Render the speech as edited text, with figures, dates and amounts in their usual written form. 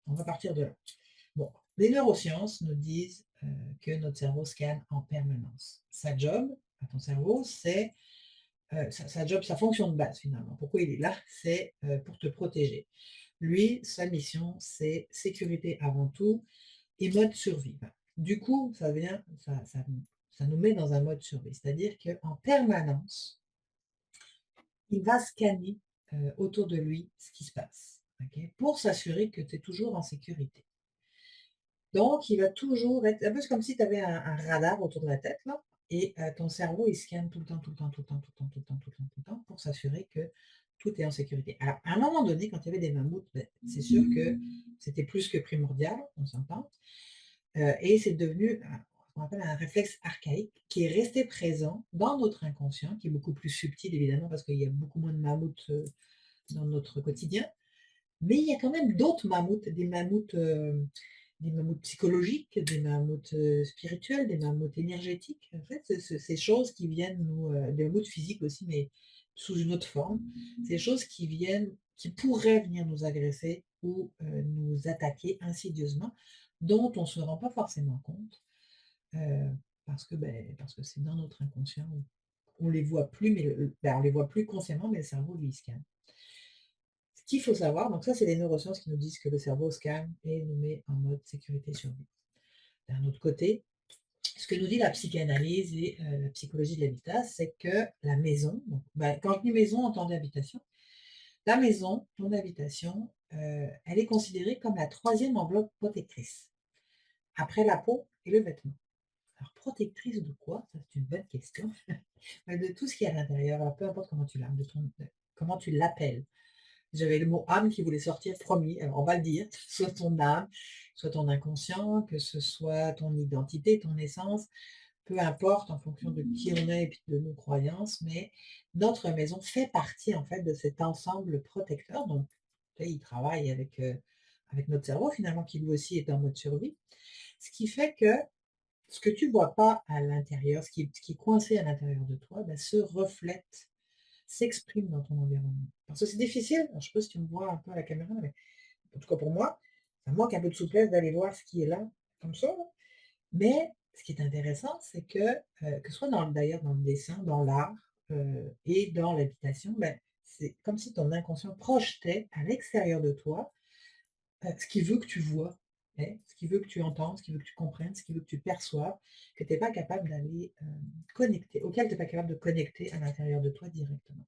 On va partir de là. Bon, les neurosciences nous disent, que notre cerveau scanne en permanence. Sa job, à ton cerveau, c'est, sa job, sa fonction de base finalement. Pourquoi il est là? C'est, pour te protéger. Lui, sa mission, c'est sécurité avant tout et mode survie. Voilà. Du coup, ça nous met dans un mode survie. C'est-à-dire qu'en permanence, il va scanner, autour de lui ce qui se passe, OK? Pour s'assurer que tu es toujours en sécurité. Donc il va toujours être un peu comme si tu avais un radar autour de la tête là et ton cerveau, il scanne tout le temps, tout le temps, tout le temps, tout le temps, tout le temps, tout le temps, tout le temps pour s'assurer que tout est en sécurité. Alors, à un moment donné, quand il y avait des mammouths, beh, c'est sûr que c'était plus que primordial, on s'entend, et c'est devenu ce qu'on appelle un réflexe archaïque qui est resté présent dans notre inconscient, qui est beaucoup plus subtil évidemment parce qu'il y a beaucoup moins de mammouths, dans notre quotidien. Mais il y a quand même d'autres mammouths, des mammouths psychologiques, des mammouths, spirituels, des mammouths énergétiques. En fait, c'est ces choses qui viennent nous, des mammouths physiques aussi, mais sous une autre forme. Ces choses qui pourraient venir nous agresser ou, nous attaquer insidieusement, dont on ne se rend pas forcément compte, heu, parce que c'est dans notre inconscient. On les voit plus, mais on les voit plus consciemment, mais le cerveau, lui, il scanne. Ce qu'il faut savoir, donc ça, c'est les neurosciences qui nous disent que le cerveau scanne et nous met en mode sécurité survie. D'un autre côté, ce que nous dit la psychanalyse et la psychologie de l'habitat, c'est que la maison, donc quand je dis maison, entendez habitation. La maison, ton habitation, elle est considérée comme la troisième enveloppe protectrice, après la peau et le vêtement. Alors protectrice de quoi? Ça, c'est une bonne question. De tout ce qui est à l'intérieur, alors peu importe comment tu l'as comment tu l'appelles. J'avais le mot âme qui voulait sortir premier, alors on va le dire, soit ton âme, soit ton inconscient, que ce soit ton identité, ton essence, peu importe en fonction de qui on est et puis de nos croyances, mais notre maison fait partie en fait de cet ensemble protecteur. Donc, tu sais, il travaille avec notre cerveau finalement qui lui aussi est en mode survie. Ce qui fait que ce que tu vois pas à l'intérieur, ce qui est coincé à l'intérieur de toi, se reflète, s'exprime dans ton environnement. Parce que c'est difficile, alors je sais pas si tu me vois un peu à la caméra, mais en tout cas pour moi, ça manque un peu de souplesse d'aller voir ce qui est là, comme ça, là. Mais ce qui est intéressant, c'est que ce soit d'ailleurs dans le dessin, dans l'art, et dans l'habitation, c'est comme si ton inconscient projetait à l'extérieur de toi, ce qu'il veut que tu vois, ce qu'il veut que tu entendes, ce qu'il veut que tu comprennes, ce qu'il veut que tu perçoives, que tu es pas capable d'aller, connecter auquel tu es pas capable de connecter à l'intérieur de toi directement.